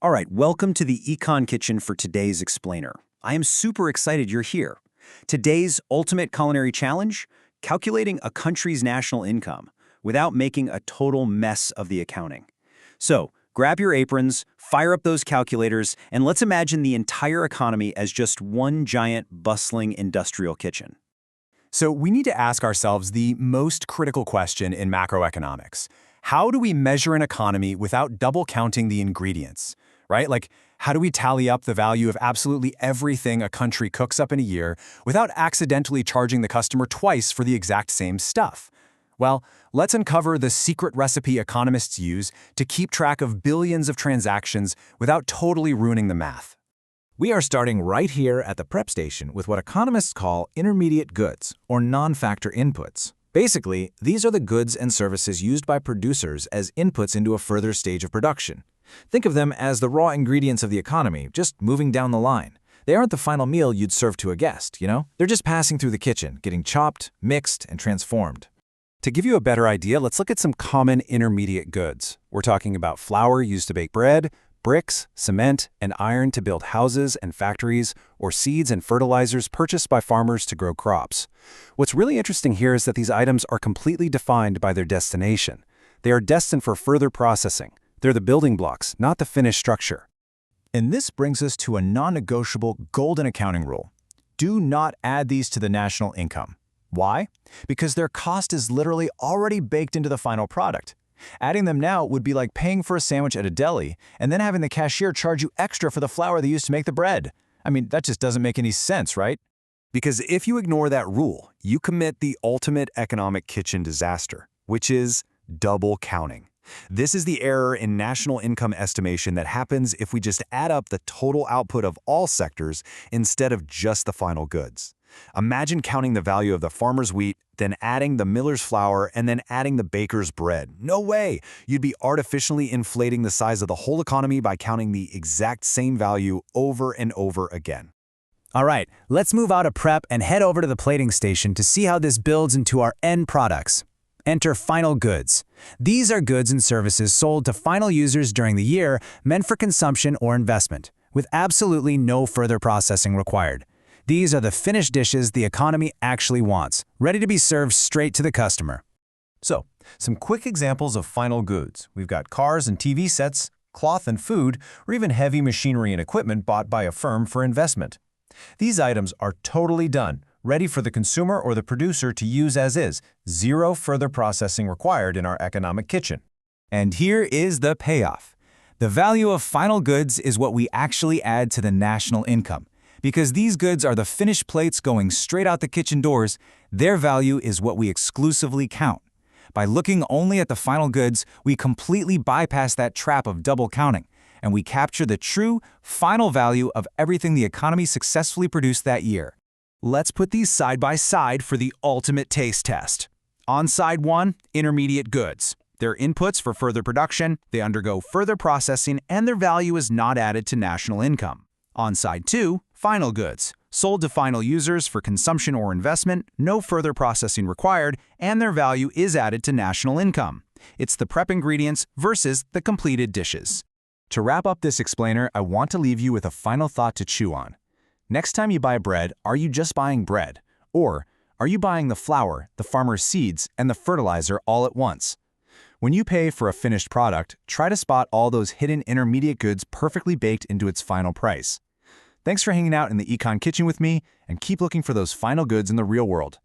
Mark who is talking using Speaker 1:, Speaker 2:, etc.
Speaker 1: All right, welcome to the Econ Kitchen for today's explainer. I am super excited you're here. Today's ultimate culinary challenge, calculating a country's national income without making a total mess of the accounting. So, grab your aprons, fire up those calculators, and let's imagine the entire economy as just one giant, bustling industrial kitchen.
Speaker 2: So we need to ask ourselves the most critical question in macroeconomics. How do we measure an economy without double counting the ingredients? Right? Like, how do we tally up the value of absolutely everything a country cooks up in a year without accidentally charging the customer twice for the exact same stuff? Well, let's uncover the secret recipe economists use to keep track of billions of transactions without totally ruining the math.
Speaker 3: We are starting right here at the prep station with what economists call intermediate goods, or non-factor inputs. Basically, these are the goods and services used by producers as inputs into a further stage of production. Think of them as the raw ingredients of the economy, just moving down the line. They aren't the final meal you'd serve to a guest, you know? They're just passing through the kitchen, getting chopped, mixed, and transformed.
Speaker 2: To give you a better idea, let's look at some common intermediate goods. We're talking about flour used to bake bread, bricks, cement, and iron to build houses and factories, or seeds and fertilizers purchased by farmers to grow crops. What's really interesting here is that these items are completely defined by their destination. They are destined for further processing. They're the building blocks, not the finished structure.
Speaker 3: And this brings us to a non-negotiable golden accounting rule. Do not add these to the national income. Why? Because their cost is literally already baked into the final product. Adding them now would be like paying for a sandwich at a deli and then having the cashier charge you extra for the flour they used to make the bread. I mean, that just doesn't make any sense, right?
Speaker 2: Because if you ignore that rule, you commit the ultimate economic kitchen disaster, which is double counting. This is the error in national income estimation that happens if we just add up the total output of all sectors instead of just the final goods. Imagine counting the value of the farmer's wheat, then adding the miller's flour, and then adding the baker's bread. No way! You'd be artificially inflating the size of the whole economy by counting the exact same value over and over again.
Speaker 4: All right, let's move out of prep and head over to the plating station to see how this builds into our end products. Enter final goods. These are goods and services sold to final users during the year, meant for consumption or investment, with absolutely no further processing required. These are the finished dishes the economy actually wants, ready to be served straight to the customer.
Speaker 3: So, some quick examples of final goods. We've got cars and TV sets, cloth and food, or even heavy machinery and equipment bought by a firm for investment. These items are totally done, ready for the consumer or the producer to use as is, zero further processing required in our economic kitchen.
Speaker 4: And here is the payoff. The value of final goods is what we actually add to the national income. Because these goods are the finished plates going straight out the kitchen doors, their value is what we exclusively count. By looking only at the final goods, we completely bypass that trap of double counting, and we capture the true, final value of everything the economy successfully produced that year.
Speaker 1: Let's put these side by side for the ultimate taste test. On side one, intermediate goods. They're inputs for further production, they undergo further processing, and their value is not added to national income. On side two, final goods. Sold to final users for consumption or investment, no further processing required, and their value is added to national income. It's the prep ingredients versus the completed dishes.
Speaker 2: To wrap up this explainer, I want to leave you with a final thought to chew on. Next time you buy bread, are you just buying bread? Or are you buying the flour, the farmer's seeds, and the fertilizer all at once? When you pay for a finished product, try to spot all those hidden intermediate goods perfectly baked into its final price. Thanks for hanging out in the Econ Kitchen with me, and keep looking for those final goods in the real world.